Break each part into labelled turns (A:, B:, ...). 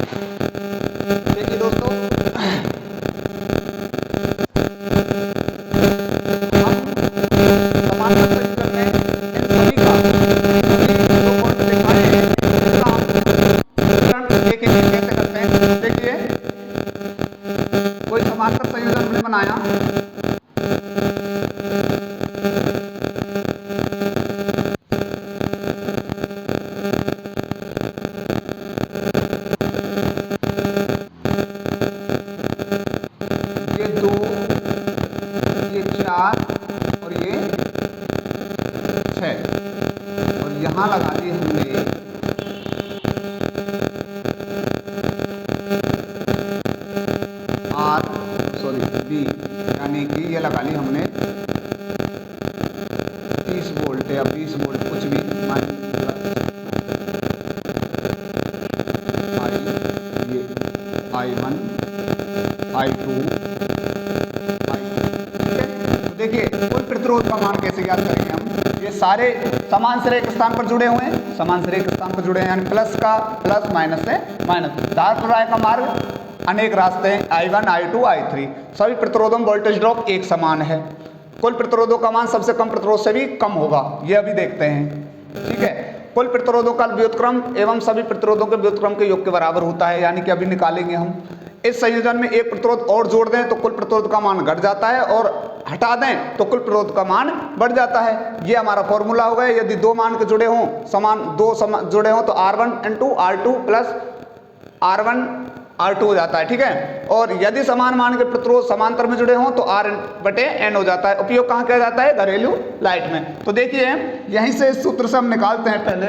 A: देखिए दोस्तों, कोई समांतर संयोजन हमने बनाया, ये 2, ये 4 और ये 6, और यहाँ लगा दी हमने बी, यानी कि ये लगा ली हमने 30 वोल्ट या 20 वोल्ट कुछ भी, ये I1 I2 तो देखिए कुल प्रतिरोध का मान कैसे ज्ञात करेंगे हम। ये सारे समान सिरे एक स्थान पर जुड़े हुए हैं, समान सिरे एक स्थान पर जुड़े हैं, यानी प्लस का प्लस, माइनस से माइनस। धारा प्रवाह का मार्ग अनेक रास्ते हैं, I1 I2 I3, सभी प्रतिरोधों में वोल्टेज ड्रॉप एक समान है। कुल प्रतिरोधों का मान सबसे कम प्रतिरोध से भी कम होगा, ये अभी देखते हैं। ठीक है, कुल प्रतिरोधों का व्युत्क्रम एवं सभी प्रतिरोधों के व्युत्क्रम के योग के बराबर होता है, यानी कि अभी निकालेंगे हम। इस संयोजन में एक प्रतिरोध और जोड़ दें तो कुल प्रतिरोध का मान घट जाता है, और हटा दें तो कुल प्रतिरोध का मान बढ़ जाता है। ये हमारा फॉर्मूला हो गया। यदि दो मान के जुड़े हों, दो जुड़े हों तो R1 × R2 plus R1 R2 हो जाता है। ठीक है, और यदि समान मान के प्रतिरोध समांतर में जुड़े हों तो R/N हो जाता है। उपयोग कहाँ किया जाता है? घरेलू लाइट में। तो देखिए यहीं से इस सूत्र से हम निकालते हैं पहले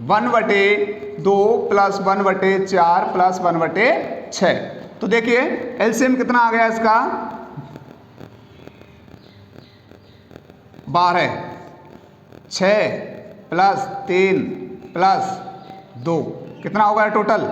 A: 1/2 प्लस 1/4 प्लस 1/6। तो देखिए एलसीएम कितना आ गया इसका? 12, 6 प्लस 3 प्लस 2 कितना हो गया टोटल?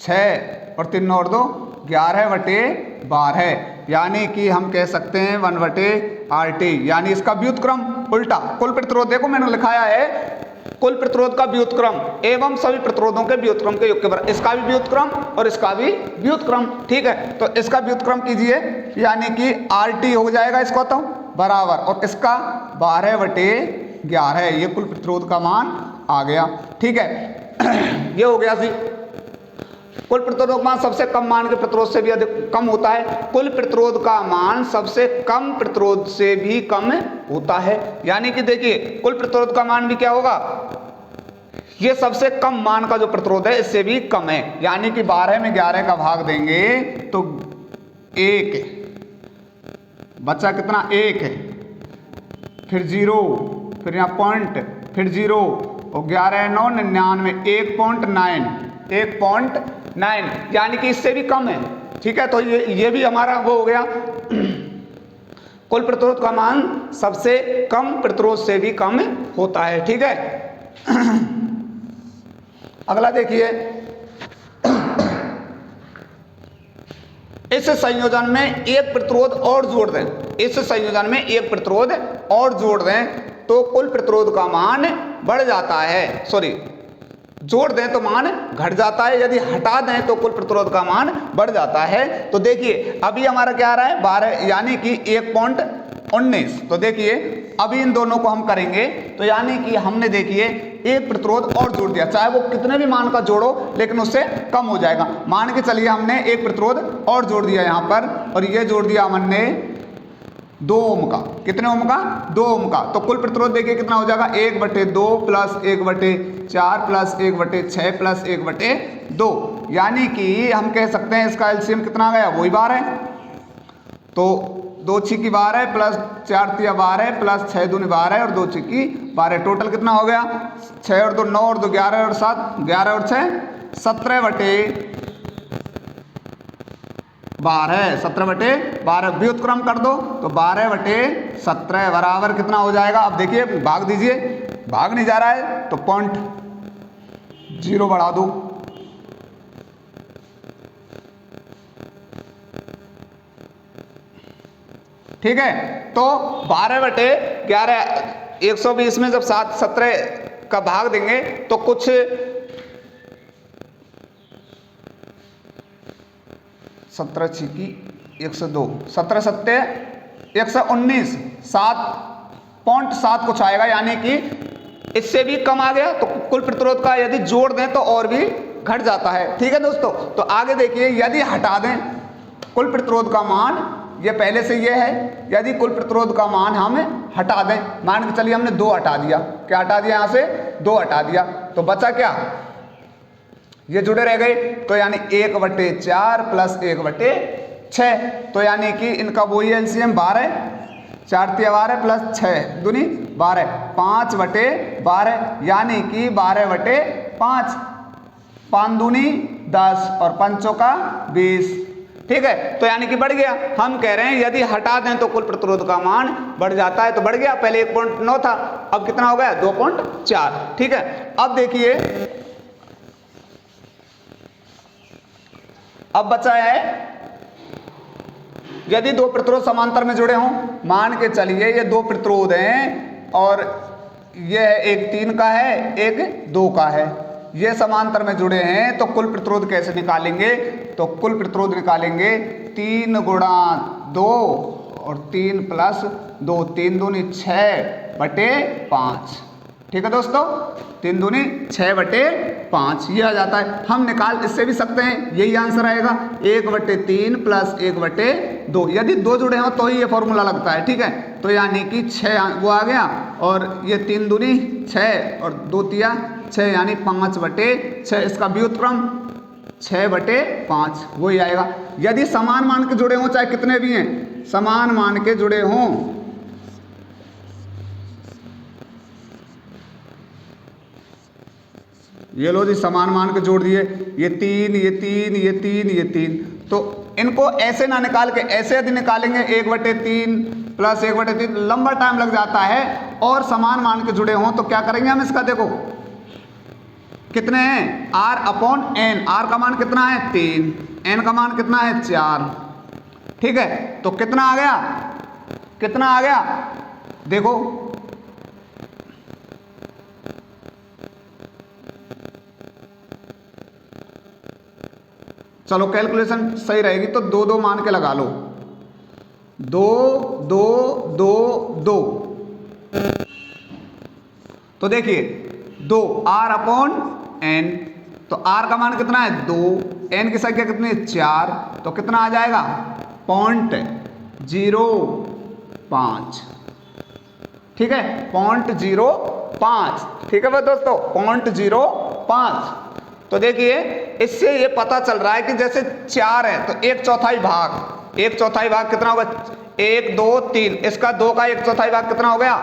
A: 6 और 3 और 2 11/12, यानी कि हम कह सकते हैं 1/RT, यानी इसका व्युत्क्रम उल्टा। कुल प्रतिरोध देखो मैंने लिखाया है, कुल प्रतिरोध का व्युत्क्रम एवं सभी प्रतिरोधों के व्युत्क्रम के योग के बराबर। इसका भी व्युत्क्रम और इसका भी व्युत्क्रम। ठीक है, तो इसका व्युत्क्रम कीजिए, यानी कि RT हो जाएगा इसको तो बराबर, और इसका 12/11, ये कुल प्रतिरोध का मान आ गया। ठीक है, ये हो गया जी। कुल प्रतिरोध का मान सबसे कम मान के प्रतिरोध से भी अधिक कम होता है। कुल प्रतिरोध का मान सबसे कम प्रतिरोध से भी कम होता है, यानी कि देखिए कुल प्रतिरोध का मान भी क्या होगा? ये सबसे कम मान का जो प्रतिरोध है इससे भी कम है, यानी कि 12 में 11 का भाग देंगे तो 1 बचा, कितना? 1, फिर 0, फिर यहाँ पॉइंट, फिर 0, और 11 9 99, 1.9, यानी कि इससे भी कम है। ठीक है, तो ये भी हमारा वो हो गया। कुल प्रतिरोध का मान सबसे कम प्रतिरोध से भी कम होता है। ठीक है, अगला देखिए, इस संयोजन में एक प्रतिरोध और जोड़ दें, इस संयोजन में एक प्रतिरोध और जोड़ दें तो कुल प्रतिरोध का मान बढ़ जाता है, सॉरी जोड़ दें तो मान घट जाता है, यदि हटा दें तो कुल प्रतिरोध का मान बढ़ जाता है। तो देखिए अभी हमारा क्या आ रहा है? 12, यानी कि 1.19। तो देखिए अभी इन दोनों को हम करेंगे तो यानी कि हमने देखिए एक प्रतिरोध और जोड़ दिया, चाहे वो कितने भी मान का जोड़ो लेकिन उससे कम हो जाएगा। मान के चलिए हमने एक प्रतिरोध और जोड़ दिया यहाँ पर, और ये जोड़ दिया हमने 2 ओम का। कितने ओम का? 2 ओम का। तो कुल प्रतिरोध देखिए कितना हो जाएगा? 1/2 प्लस 1/4 प्लस 1/6 प्लस 1/2, यानी कि हम कह सकते हैं इसका एलसीएम कितना आ गया? वही 12। तो 2 छीकी 12 प्लस 4 तिया 12 प्लस 6 दूनी 12 और 2 छीकी 12, टोटल कितना हो गया? 6 और 2 9 और 2 11 और 7 11 और 6 17/12 व्युत्क्रम कर दो तो 12/17 बराबर कितना हो जाएगा? अब देखिए भाग दीजिए, भाग नहीं जा रहा है तो 0.0 बढ़ा दो। ठीक है, तो 12/11 120 में जब 17 का भाग देंगे तो कुछ 17 छिकी 102, 17 सत्ते 119, 7.7 कुछ आएगा, यानी कि इससे भी कम आ गया। तो कुल प्रतिरोध का यदि जोड़ दें तो और भी घट जाता है। ठीक है दोस्तों, तो आगे देखिए, यदि हटा दें कुल प्रतिरोध का मान, ये पहले से ये है, यदि कुल प्रतिरोध का मान हम हटा दें, मान के चलिए हमने 2 हटा दिया, क्या हटा दिया, यहाँ से 2 हटा दिया, तो बचा क्या, ये जुड़े रह गए, तो यानी 1/4 प्लस 1/6, तो यानी कि इनका वही एलसीएम 12, 4 तिया 12 प्लस 6 दूनी 12, 5/12, यानी कि 12/5, 5 दूनी 10 और 5 का 20। ठीक है, तो यानी कि बढ़ गया। हम कह रहे हैं यदि हटा दें तो कुल प्रतिरोध का मान बढ़ जाता है, तो बढ़ गया, पहले 1.9 था, अब कितना हो गया, 2.4। ठीक है, अब देखिए, अब बचा है यदि 2 प्रतिरोध समांतर में जुड़े हों, मान के चलिए ये 2 प्रतिरोध हैं और यह एक 3 का है, एक 2 का है, ये समांतर में जुड़े हैं, तो कुल प्रतिरोध कैसे निकालेंगे, तो कुल प्रतिरोध निकालेंगे 3 गुणा 2 और 3 प्लस 2, 3 दूनी 6/5। ठीक है दोस्तों, 3 दूनी 6/5 ये आ जाता है। हम निकाल इससे भी सकते हैं, यही आंसर आएगा, 1/3 प्लस 1/2। यदि 2 जुड़े हो तो ही ये फॉर्मूला लगता है। ठीक है, तो यानी कि 6 वो आ गया, और ये 3 दूनी 6 और 2 तिया 6, यानी 5/6, इसका व्युत्क्रम 6/5 वही आएगा। यदि समान मान के जुड़े हों, चाहे कितने भी हैं, समान मान के जुड़े हों, ये लो जी, समान मान के जोड़ दिए, ये 3, ये 3, ये 3, ये 3, तो इनको ऐसे ना निकाल के ऐसे यदि निकालेंगे 1/3 प्लस 1/3, लंबा टाइम लग जाता है। और समान मान के जुड़े हों तो क्या करेंगे हम इसका, देखो कितने हैं, R/N, R का मान कितना है 3, N का मान कितना है 4। ठीक है, तो कितना आ गया, कितना आ गया, देखो चलो कैलकुलेशन सही रहेगी तो 2 मान के लगा लो, 2 2 2 2। तो देखिए 2 R/N, तो R का मान कितना है 2, N की संख्या कितनी है 4, तो कितना आ जाएगा 0.05। ठीक है, 0.05। ठीक है दोस्तों, 0.05। तो देखिए इससे ये पता चल रहा है कि जैसे 4 है तो 1/4 भाग, 1/4 भाग कितना होगा, 1 2 3, इसका 2 का 1/4 भाग कितना हो गया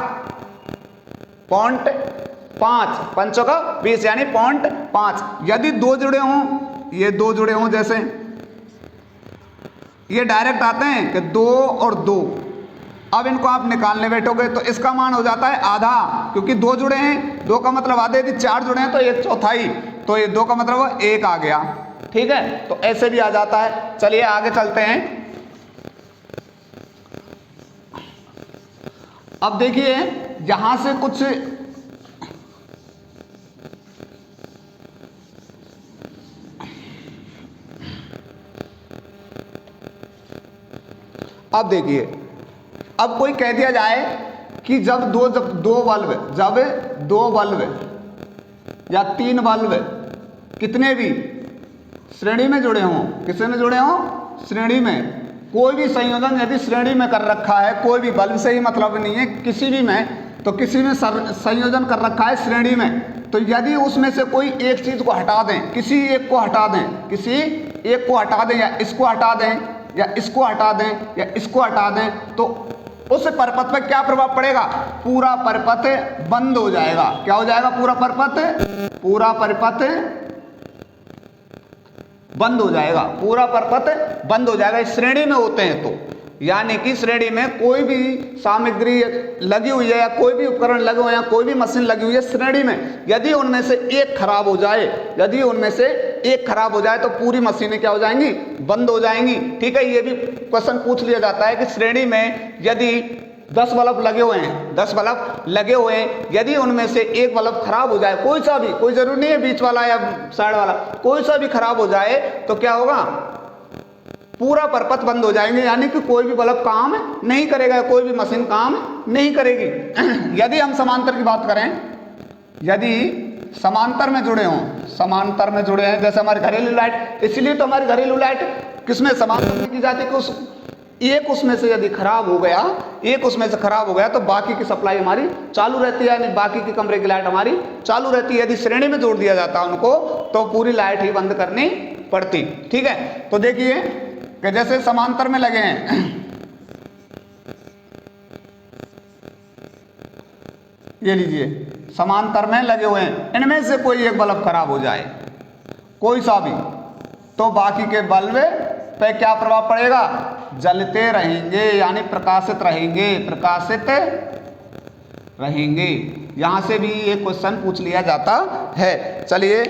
A: 0.5, 5 का 20, यानी 0.5। यदि 2 जुड़े हों, ये 2 जुड़े हों, जैसे ये डायरेक्ट आते हैं कि 2 और 2, अब इनको आप निकालने बैठोगे तो इसका मान हो जाता है आधा, क्योंकि 2 जुड़े हैं, 2 का मतलब आधे, यदि 4 जुड़े हैं तो 1/4, तो ये 2 का मतलब 1 आ गया। ठीक है, तो ऐसे भी आ जाता है। चलिए आगे चलते हैं। अब देखिए यहां से कुछ अब देखिए, अब कोई कह दिया जाए कि जब दो बल्ब या 3 बल्ब कितने भी श्रेणी में जुड़े हों, किससे में जुड़े हों, श्रेणी में, कोई भी संयोजन यदि श्रेणी में कर रखा है, कोई भी बल्ब से ही मतलब नहीं है, किसी भी में, तो किसी में संयोजन कर रखा है श्रेणी में, तो यदि उसमें से कोई एक चीज को हटा दें, किसी एक को हटा दें, किसी एक को हटा दें, या इसको हटा दें, या इसको हटा दें, या इसको हटा दें, तो उस परिपथ पर क्या प्रभाव पड़ेगा, पूरा परिपथ बंद हो जाएगा। क्या हो जाएगा, पूरा परिपथ बंद हो जाएगा, पूरा परिपथ बंद हो जाएगा। इस श्रेणी में होते हैं तो, यानी कि श्रेणी में कोई भी सामग्री लगी हुई है, या कोई भी उपकरण लगे हुए हैं, कोई भी मशीन लगी हुई है श्रेणी में, यदि उनमें से एक खराब हो जाए, तो पूरी मशीनें क्या हो जाएंगी, बंद हो जाएंगी। ठीक है, ये भी क्वेश्चन पूछ लिया जाता है कि श्रेणी में यदि 10 बल्ब लगे हुए हैं, 10 बल्ब लगे हुए हैं, यदि उनमें से एक बल्ब खराब हो जाए, कोई सा भी, कोई जरूरी नहीं है बीच वाला या साइड वाला, कोई सा भी खराब हो जाए तो क्या होगा, पूरा परपथ बंद हो जाएंगे, यानी कि कोई भी बल्ब काम नहीं करेगा, कोई भी मशीन काम नहीं करेगी। यदि हम समांतर की बात करें, यदि समांतर में जुड़े हों, समांतर में जुड़े हैं, जैसे हमारी घरेलू लाइट, इसलिए तो हमारी घरेलू लाइट किसमें, समांतर में की जाती है कि उस एक उसमें से यदि खराब हो गया, एक उसमें से खराब हो गया तो बाकी की सप्लाई हमारी चालू रहती है, यानी बाकी की कमरे की लाइट हमारी चालू रहती है। यदि श्रेणी में जोड़ दिया जाता उनको तो पूरी लाइट ही बंद करनी पड़ती। ठीक है, तो देखिए कि जैसे समांतर में लगे हैं, ये लीजिए समांतर में लगे हुए हैं, इनमें से कोई एक बल्ब खराब हो जाए, कोई सा भी, तो बाकी के बल्ब पे क्या प्रभाव पड़ेगा, जलते रहेंगे, यानी प्रकाशित रहेंगे, प्रकाशित रहेंगे। यहां से भी एक क्वेश्चन पूछ लिया जाता है। चलिए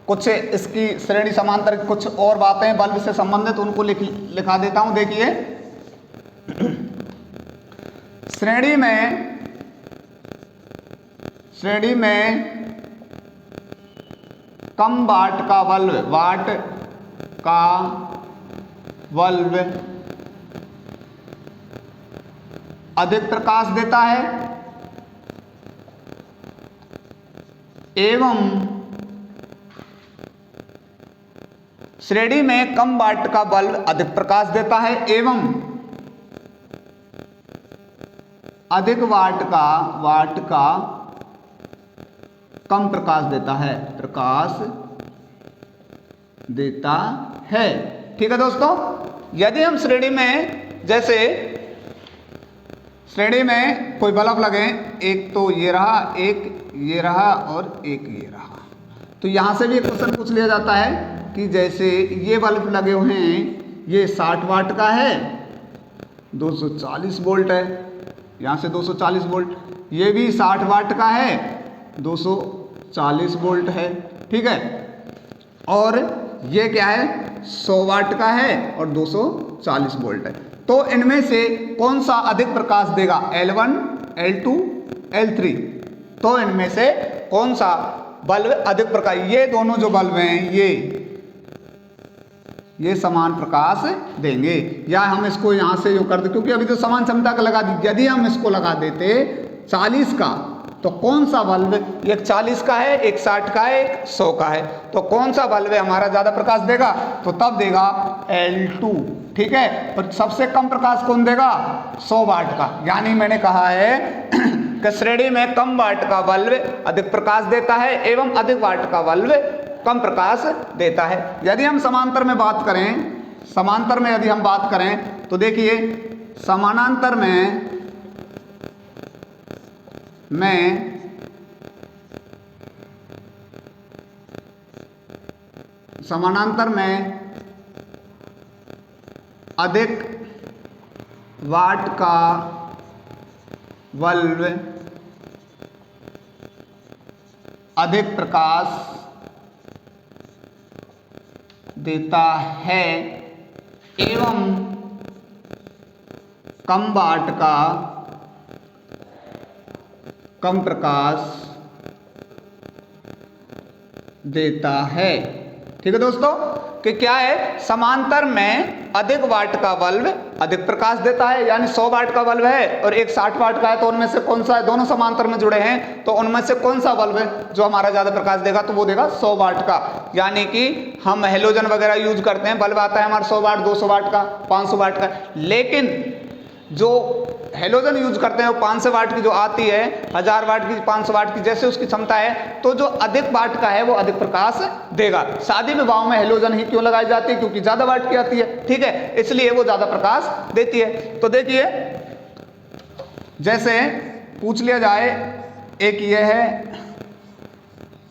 A: कुछ इसकी श्रेणी समांतर की कुछ और बातें बल्ब से संबंधित उनको लिखा देता हूं। देखिए श्रेणी में कम वाट का बल्ब, वाट का बल्ब अधिक प्रकाश देता है एवं श्रेणी में कम वाट का बल्ब अधिक प्रकाश देता है एवं अधिक वाट का कम प्रकाश देता है, प्रकाश देता है। ठीक है दोस्तों, यदि हम श्रेणी में, जैसे श्रेणी में कोई बल्ब लगे, एक तो ये रहा, एक ये रहा और एक ये रहा, तो यहां से भी एक क्वेश्चन पूछ लिया जाता है कि जैसे ये बल्ब लगे हुए हैं, ये 60 वाट का है, 240 वोल्ट है, यहां से 240 वोल्ट, ये भी 60 वाट का है, 240 वोल्ट है। ठीक है, और ये क्या है, 100 वाट का है और 240 वोल्ट है। तो इनमें से कौन सा अधिक प्रकाश देगा, L1, L2, L3, तो इनमें से कौन सा बल्ब अधिक प्रकाश, ये दोनों जो बल्ब हैं ये समान प्रकाश देंगे। या हम इसको यहां से यूं कर दे, क्योंकि अभी तो समान क्षमता का लगा दी, यदि हम इसको लगा देते 40 का, तो कौन सा बल्ब, एक 40 का है, एक 60 का है, एक 100 का है, तो कौन सा बल्ब हमारा ज्यादा प्रकाश देगा, तो तब देगा L2। ठीक है, तो सबसे कम प्रकाश कौन देगा, 100 वाट का। यानी मैंने कहा है कि श्रेणी में कम वाट का बल्ब अधिक प्रकाश देता है एवं अधिक वाट का बल्ब कम प्रकाश देता है। यदि हम समांतर में बात करें, समांतर में यदि हम बात करें तो देखिए समानांतर में अधिक वाट का बल्ब अधिक प्रकाश देता है एवं कम वाट का कम प्रकाश देता है। ठीक है दोस्तों, कि क्या है, समांतर में अधिक वाट का बल्ब अधिक प्रकाश देता है, यानी 100 वाट का बल्ब है और एक 60 वाट का है, तो उनमें से कौन सा है, दोनों समांतर में जुड़े हैं, तो उनमें से कौन सा बल्ब है जो हमारा ज्यादा प्रकाश देगा, तो वो देगा 100 वाट का। यानी कि हम हेलोजन वगैरह यूज करते हैं, बल्ब आता है हमारा 100 वाट, 200 वाट का, 500 वाट का, लेकिन जो हेलोजन यूज करते हैं वो 500 वाट की जो आती है, 1000 वाट की, 500 वाट की, जैसे उसकी क्षमता है, तो जो अधिक वाट का है वो अधिक प्रकाश देगा। शादी विवाहों में हेलोजन ही क्यों लगाई जाती है, क्योंकि ज्यादा वाट की आती है। ठीक है, इसलिए वो ज्यादा प्रकाश देती है। तो देखिए जैसे पूछ लिया जाए, एक ये है,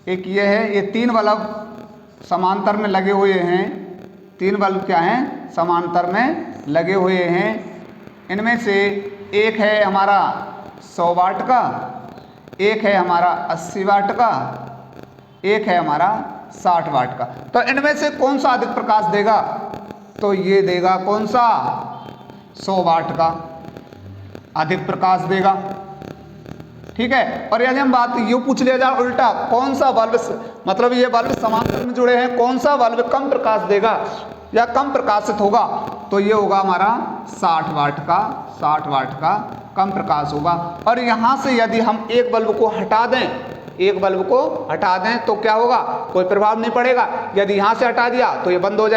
A: एक ये है, ये 3 बल्ब समांतर में लगे हुए हैं, 3 बल्ब क्या हैं, समांतर में लगे हुए हैं। इनमें से एक है हमारा 100 वाट का, एक है हमारा 80 वाट का, एक है हमारा 60 वाट का। तो इनमें से कौन सा अधिक प्रकाश देगा, तो ये देगा कौन सा, 100 वाट का। अधिक प्रकाश देगा। ठीक है। और यदि हम बात यूँ पूछ लिया जाए उल्टा, कौन सा बल्ब, मतलब ये बल्ब समांतर में जुड़े हैं, कौन सा बल्ब कम प्रकाश देगा या कम प्रकाशित होगा, तो ये होगा हमारा 60 वाट का, 60 वाट का कम प्रकाश होगा। और यहाँ से यदि हम एक बल्ब को हटा दें, एक बल्ब को हटा दें तो क्या होगा, कोई प्रभाव नहीं पड़ेगा। यदि यहाँ से हटा दिया तो ये बंद हो जाएगा।